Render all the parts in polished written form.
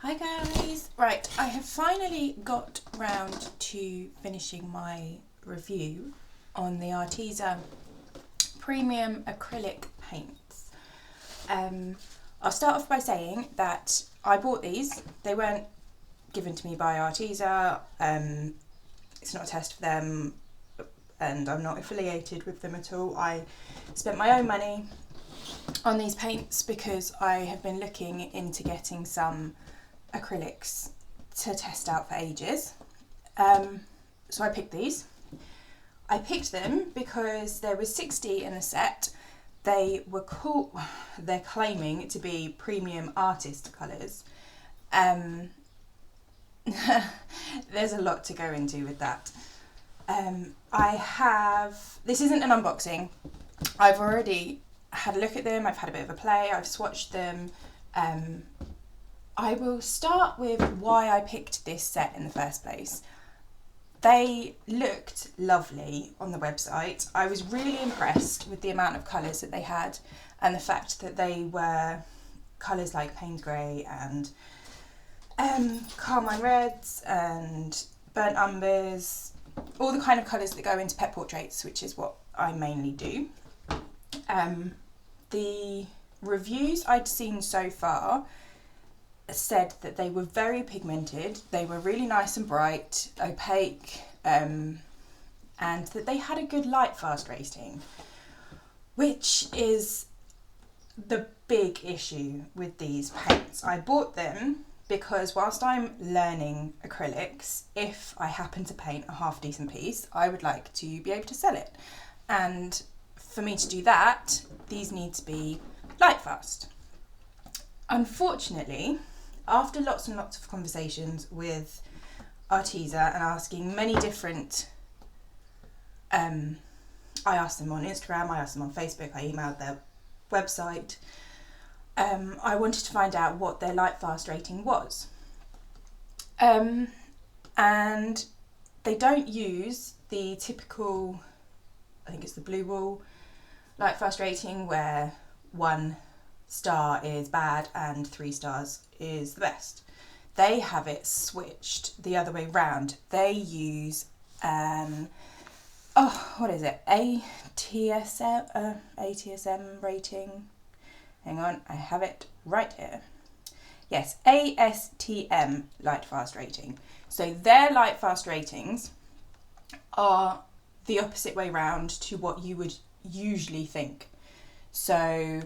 Hi guys! Right, I have finally got round to finishing my review on the Arteza premium acrylic paints. I'll start off by saying that I bought these. They weren't given to me by Arteza. It's not a test for them and I'm not affiliated with them at all. I spent my own money on these paints because I have been looking into getting some acrylics to test out for ages. So I picked these. I picked them because there was 60 in the set. They were cool. They're claiming to be premium artist colours. There's a lot to go into with that. This isn't an unboxing. I've already had a look at them. I've had a bit of a play. I've swatched them. I will start with why I picked this set in the first place. They looked lovely on the website. I was really impressed with the amount of colours that they had and the fact that they were colours like Payne's Grey and Carmine Reds and Burnt Umbers, all the kind of colours that go into pet portraits, which is what I mainly do. The reviews I'd seen so far said that they were very pigmented, they were really nice and bright, opaque, and that they had a good light fast rating, which is the big issue with these paints. I bought them because whilst I'm learning acrylics, if I happen to paint a half decent piece, I would like to be able to sell it. And for me to do that, these need to be light fast. Unfortunately, after lots and lots of conversations with Arteza and asking many different, I asked them on Instagram, I asked them on Facebook, I emailed their website, I wanted to find out what their light fast rating was. And they don't use the typical, I think it's the blue wall light fast rating where 1 star is bad and 3 stars is the best. They have it switched the other way round. They use what is it? ATSM rating. Hang on, I have it right here. Yes, ASTM light fast rating. So their light fast ratings are the opposite way round to what you would usually think. So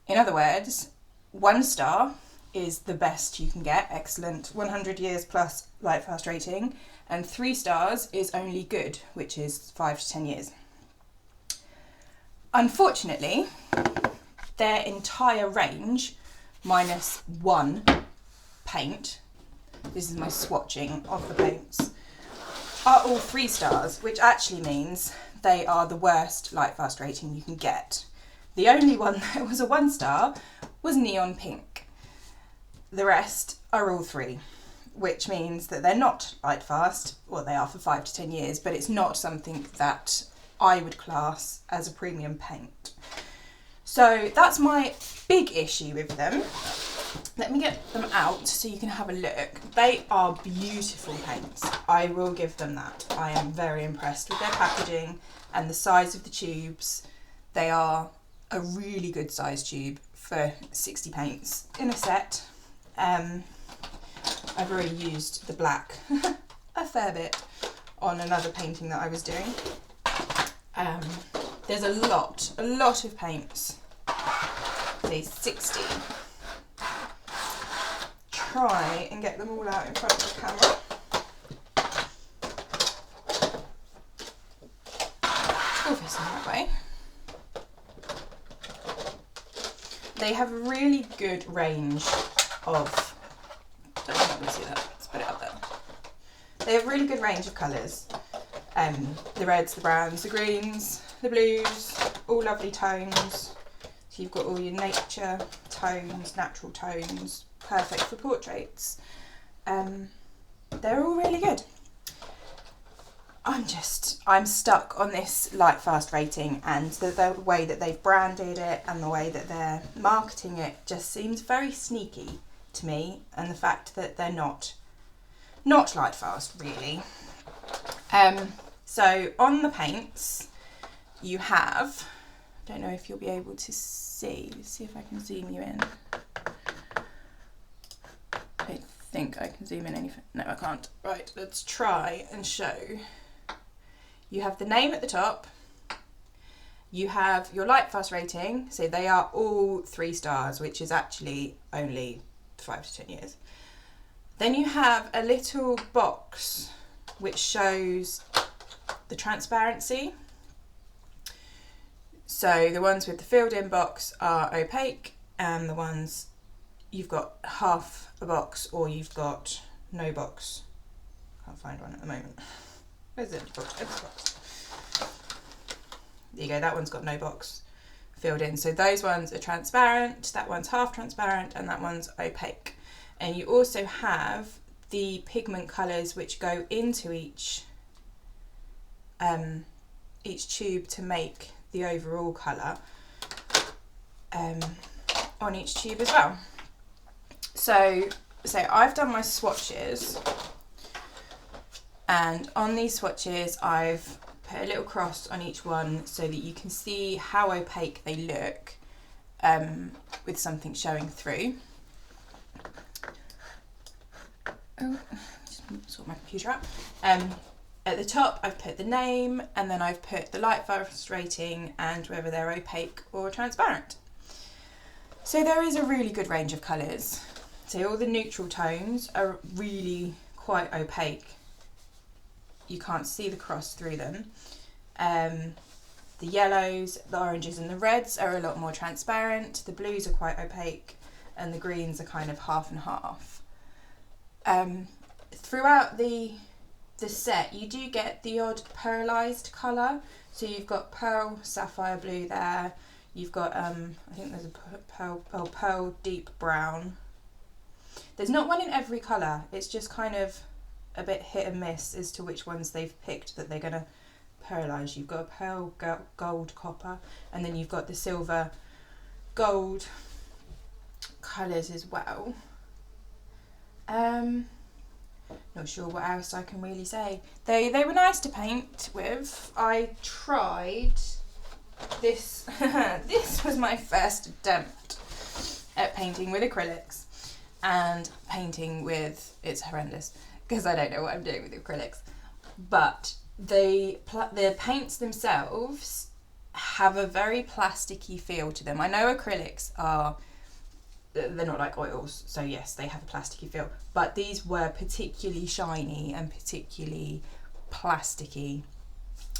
in other words, 1 star is the best you can get, excellent, 100 years plus light fast rating, and 3 stars is only good, which is 5 to 10 years. Unfortunately, their entire range, minus 1 paint, this is my swatching of the paints, are all 3 stars, which actually means they are the worst light fast rating you can get. The only one that was a 1 star was neon pink. The rest are all 3, which means that they're not light fast, well they are for 5 to 10 years, but it's not something that I would class as a premium paint. So that's my big issue with them. Let me get them out so you can have a look. They are beautiful paints. I will give them that. I am very impressed with their packaging and the size of the tubes. They are a really good size tube for 60 paints in a set. I've already used the black a fair bit on another painting that I was doing. There's a lot of paints. These 60. Try and get them all out in front of the camera. All facing that way. They have a really good range of, I don't know if you can see that, let's put it up there. They have a really good range of colours. The reds, the browns, the greens, the blues, all lovely tones. So you've got all your nature tones, natural tones, perfect for portraits. They're all really good. I'm stuck on this light fast rating, and the way that they've branded it and the way that they're marketing it just seems very sneaky to me, and the fact that they're not light fast really. So on the paints you have, I don't know if you'll be able to see if I can zoom you in. I think I can zoom in anything. No, I can't. Right, let's try and show. You have the name at the top. You have your light fast rating, so they are all 3 stars, which is actually only 5 to 10 years. Then you have a little box which shows the transparency. So the ones with the filled in box are opaque, and the ones you've got half a box or you've got no box. Can't find one at the moment. Where's the box? There's the box. There you go, that one's got no box filled in. So those ones are transparent, that one's half transparent, and that one's opaque. And you also have the pigment colours which go into each tube to make the overall colour on each tube as well. So I've done my swatches, and on these swatches I've put a little cross on each one so that you can see how opaque they look with something showing through. Oh, just sort my computer out. At the top I've put the name, and then I've put the light fast rating and whether they're opaque or transparent. So there is a really good range of colours. So all the neutral tones are really quite opaque. You can't see the cross through them. The yellows, the oranges and the reds are a lot more transparent. The blues are quite opaque, and the greens are kind of half and half. Throughout the set you do get the odd pearlized colour. So you've got pearl sapphire blue there. You've got I think there's a pearl deep brown. There's not one in every colour. It's just kind of a bit hit and miss as to which ones they've picked that they're going to pearlise. You've got a pearl gold copper, and then you've got the silver gold colours as well. Not sure what else I can really say. They were nice to paint with. I tried this. This was my first attempt at painting with acrylics, and painting with, it's horrendous because I don't know what I'm doing with acrylics. But the paints themselves have a very plasticky feel to them. I know acrylics they're not like oils, so yes, they have a plasticky feel, but these were particularly shiny and particularly plasticky.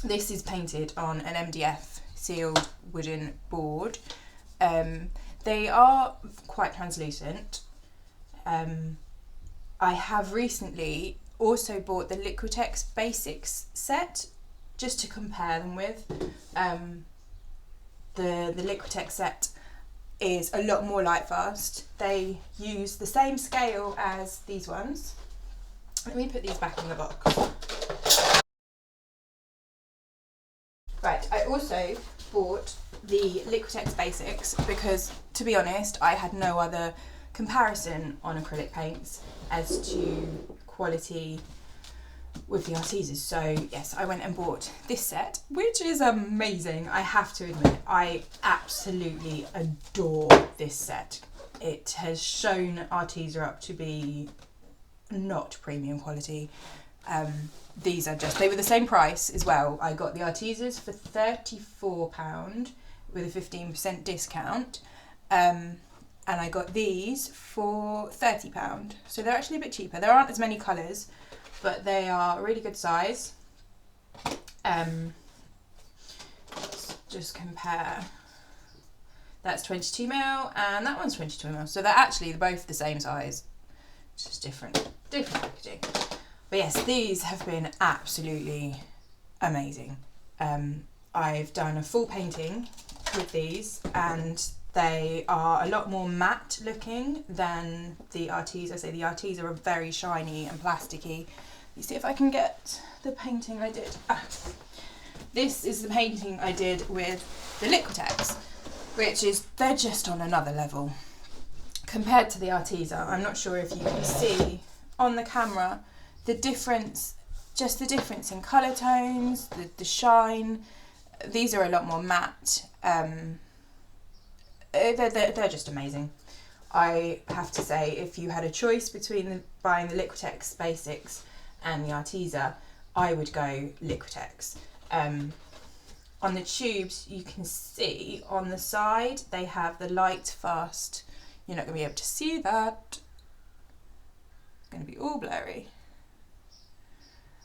This is painted on an MDF sealed wooden board. They are quite translucent. I have recently also bought the Liquitex Basics set just to compare them with. The Liquitex set is a lot more light fast. They use the same scale as these ones. Let me put these back in the box. Right, I also bought the Liquitex Basics because, to be honest, I had no other comparison on acrylic paints as to quality with the Artezas. So yes, I went and bought this set, which is amazing. I have to admit, I absolutely adore this set. It has shown Arteza up to be not premium quality. These are just, they were the same price as well. I got the Artezas for £34 with a 15% discount. And I got these for £30. So they're actually a bit cheaper. There aren't as many colours, but they are a really good size. Let's just compare. That's 22mm and that one's 22mm. So they're both the same size, just different packaging. But yes, these have been absolutely amazing. I've done a full painting with these, and they are a lot more matte looking than the Arteza. So the Arteza are very shiny and plasticky. You see if I can get the painting I did. This is the painting I did with the Liquitex, which is, they're just on another level. compared to the Arteza. I'm not sure if you can see on the camera the difference, just the difference in colour tones, the shine. These are a lot more matte. They're just amazing. I have to say, if you had a choice between buying the Liquitex Basics and the Arteza, I would go Liquitex. On the tubes, you can see on the side they have the light fast. You're not going to be able to see that. It's going to be all blurry.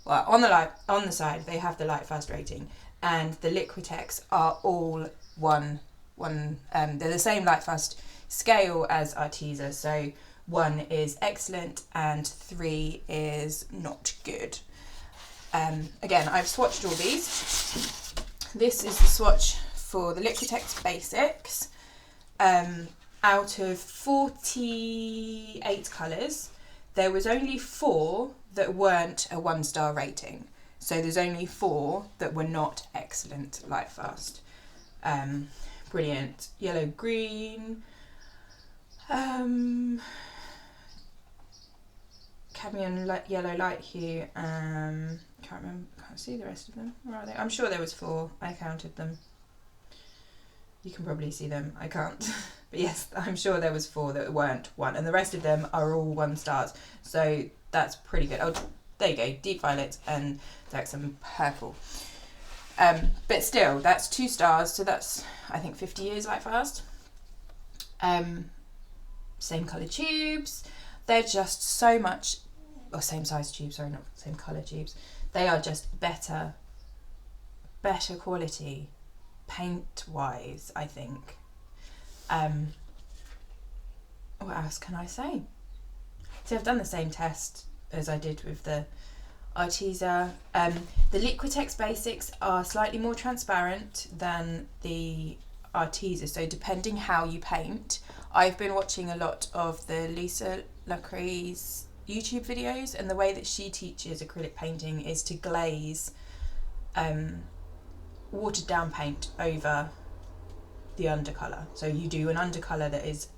Well, on the side they have the light fast rating, and the Liquitex are all one. They're the same light fast scale as Arteza. So 1 is excellent and 3 is not good. Again, I've swatched all these. This is the swatch for the Liquitex Basics. Out of 48 colours, there was only 4 that weren't a 1-star rating. So there's only 4 that were not excellent light fast. Brilliant yellow green, cadmium yellow light hue. Can't see the rest of them. Where are they? I'm sure there was 4. I counted them. You can probably see them. I can't. But yes, I'm sure there was 4 that weren't 1, and the rest of them are all 1 stars. So that's pretty good. Oh, there you go. Deep violet and some purple. But still, that's 2 stars. So that's, I think, 50 years light fast. Same colour tubes. They're just so much, or same size tubes. Sorry, not same colour tubes. They are just better quality paint wise, I think. What else can I say? So I've done the same test as I did with the Arteza. The Liquitex Basics are slightly more transparent than the Arteza, so depending how you paint. I've been watching a lot of the Lisa Lacrie's YouTube videos, and the way that she teaches acrylic painting is to glaze watered down paint over the undercolour. So you do an undercolour that is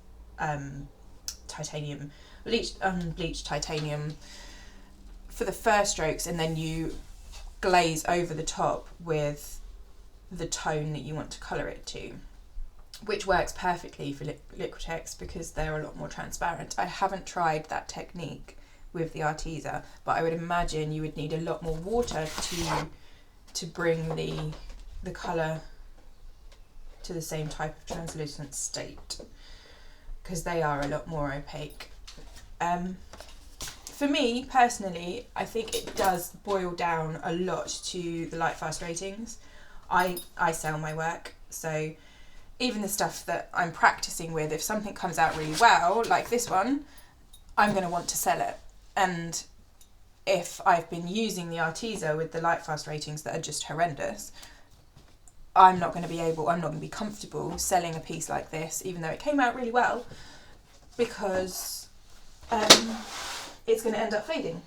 titanium, unbleached titanium for the first strokes, and then you glaze over the top with the tone that you want to colour it to, which works perfectly for Liquitex because they're a lot more transparent. I haven't tried that technique with the Arteza, but I would imagine you would need a lot more water to bring the colour to the same type of translucent state, because they are a lot more opaque. For me personally, I think it does boil down a lot to the light fast ratings. I sell my work, so even the stuff that I'm practicing with, if something comes out really well, like this one, I'm going to want to sell it. And if I've been using the Arteza with the light fast ratings that are just horrendous, I'm not going to be comfortable selling a piece like this, even though it came out really well, because it's going to end up fading,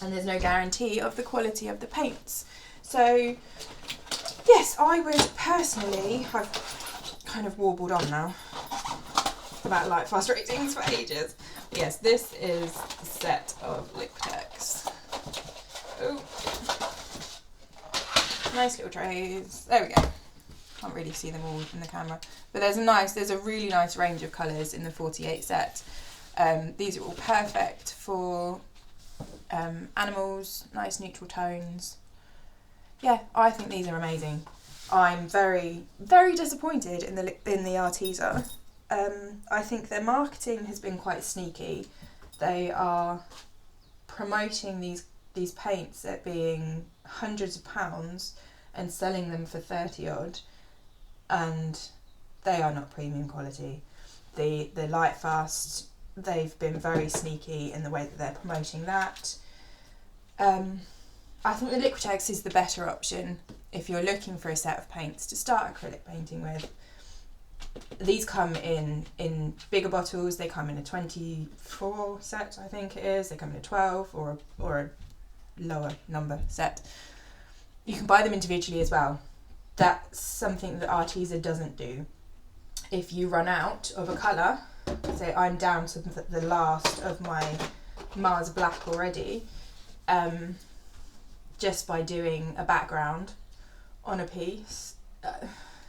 and there's no guarantee of the quality of the paints. So yes, I would personally, I've kind of warbled on now about light fast ratings for ages. Yes, this is the set of Liquitex. Oh, nice little trays. There we go. Can't really see them all in the camera, but there's a really nice range of colours in the 48 set. These are all perfect for animals, nice neutral tones. Yeah, I think these are amazing. I'm very, very disappointed in the Arteza. I think their marketing has been quite sneaky. They are promoting these paints at being hundreds of pounds and selling them for 30 odd, and they are not premium quality. The light fast, they've been very sneaky in the way that they're promoting that. I think the Liquitex is the better option if you're looking for a set of paints to start acrylic painting with. These come in bigger bottles. They come in a 24 set, I think it is. They come in a 12 or a lower number set. You can buy them individually as well. That's something that Arteza doesn't do. If you run out of a colour, So I'm down to the last of my Mars Black already, just by doing a background on a piece.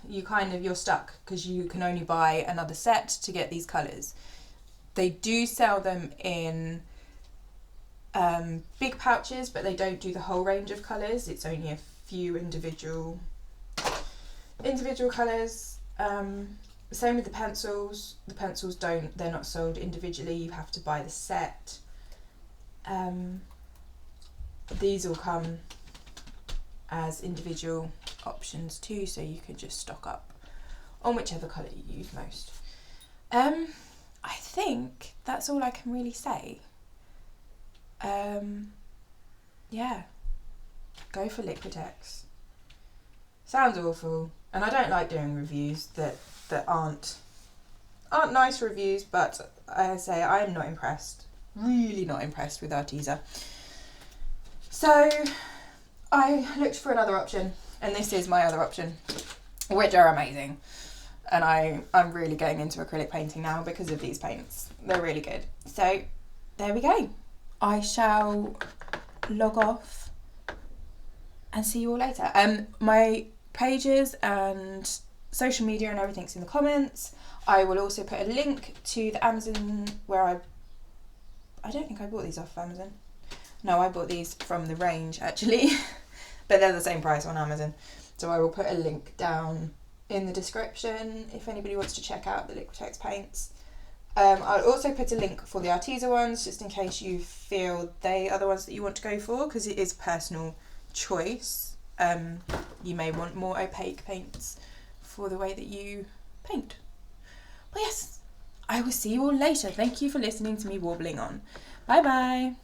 You're stuck because you can only buy another set to get these colours. They do sell them in big pouches, but they don't do the whole range of colours. It's only a few individual colours. Same with the pencils. The pencils they're not sold individually. You have to buy the set. These all come as individual options too, so you can just stock up on whichever colour you use most. I think that's all I can really say. Yeah, go for Liquitex. Sounds awful, and I don't like doing reviews that aren't nice reviews, but I say I'm not impressed, really not impressed with Arteza. So I looked for another option, and this is my other option, which are amazing. And I'm really going into acrylic painting now because of these paints. They're really good. So there we go. I shall log off and see you all later. My pages and social media and everything's in the comments. I will also put a link to the Amazon where I don't think I bought these off Amazon. No, I bought these from the range actually, but they're the same price on Amazon. So I will put a link down in the description if anybody wants to check out the Liquitex paints. I'll also put a link for the Arteza ones, just in case you feel they are the ones that you want to go for, because it is personal choice. You may want more opaque paints for the way that you paint. But yes, I will see you all later. Thank you for listening to me warbling on. Bye bye.